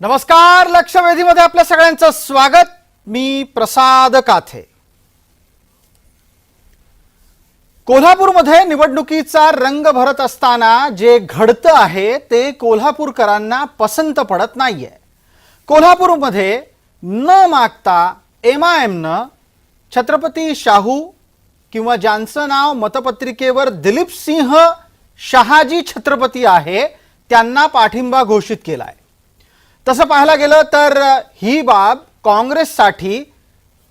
नमस्कार. लक्षवेधीमध्ये आपल्या सगळ्यांचं स्वागत. मी प्रसाद काथे. कोल्हापूरमध्ये निवडणुकीचा रंग भरत असताना जे घडतं आहे ते कोल्हापूरकरांना पसंत पडत नाहीये. कोल्हापूरमध्ये न मागता एमआयएमनं छत्रपती शाहू किंवा ज्यांचं नाव मतपत्रिकेवर दिलीप सिंह शहाजी छत्रपती आहे त्यांना पाठिंबा घोषित केलाय. तसं पाहायला गेलं तर ही बाब काँग्रेससाठी,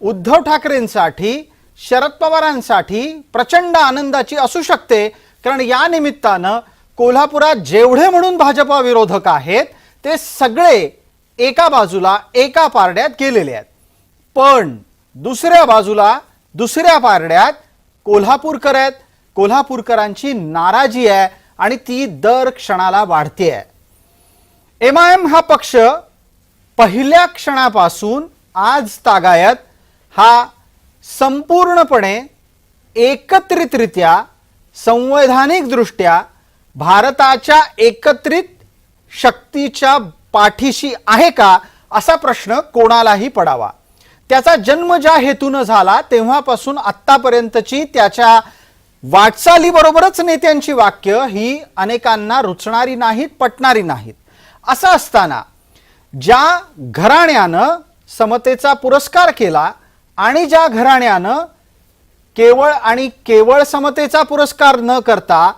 उद्धव ठाकरेंसाठी, शरद पवारांसाठी प्रचंड आनंदाची असू शकते. कारण या निमित्तानं कोल्हापुरात जेवढे म्हणून भाजपा विरोधक आहेत ते सगळे एका बाजूला एका पारड्यात गेलेले आहेत. पण दुसऱ्या बाजूला दुसऱ्या पारड्यात कोल्हापूरकर आहेत. कोल्हापूरकरांची नाराजी आहे आणि ती दर क्षणाला वाढतेय. एमआयएम हा पक्ष पहिल्या क्षणापासून आज तागायत हा संपूर्णपणे एकत्रितरित्या संवैधानिक दृष्ट्या भारताच्या एकत्रित शक्तीच्या पाठीशी आहे का असा प्रश्न कोणालाही पडावा. त्याचा जन्म ज्या हेतून झाला तेव्हापासून आत्तापर्यंतची त्याच्या वाटचालीबरोबरच नेत्यांची वाक्य ही अनेकांना रुचणारी नाहीत, पटणारी नाहीत. असं असताना ज्या घराण्यानं समतेचा पुरस्कार केला आणि ज्या घराण्यानं केवळ आणि केवळ समतेचा पुरस्कार न करता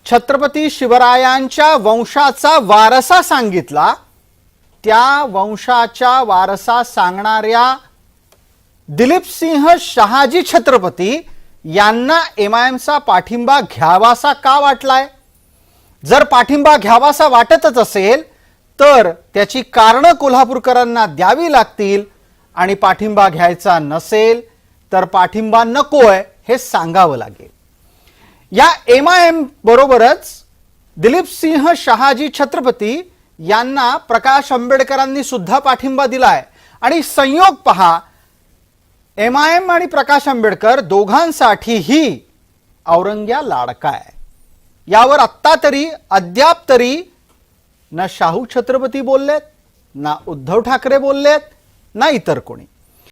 छत्रपती शिवरायांच्या वंशाचा वारसा सांगितला, त्या वंशाच्या वारसा सांगणाऱ्या दिलीप सिंह शहाजी छत्रपती यांना एमआयएमचा पाठिंबा घ्यावासा का वाटलाय? जर पाठिंबा घ्यावासा वाटतच असेल तर त्याची कारणं कोल्हापूरकरांना द्यावी लागतील आणि पाठिंबा घ्यायचा नसेल तर पाठिंबा नकोय हे सांगावं लागेल. या एमआयएम बरोबरच दिलीप सिंह शहाजी छत्रपती यांना प्रकाश आंबेडकरांनी सुद्धा पाठिंबा दिलाय. आणि संयोग पहा, एमआयएम आणि प्रकाश आंबेडकर दोघांसाठीही औरंग्या लाडका आहे. यावर आत्ता तरी अद्याप तरी ना शाहू छत्रपती बोललेत, ना उद्धव ठाकरे बोललेत, ना इतर कोणी.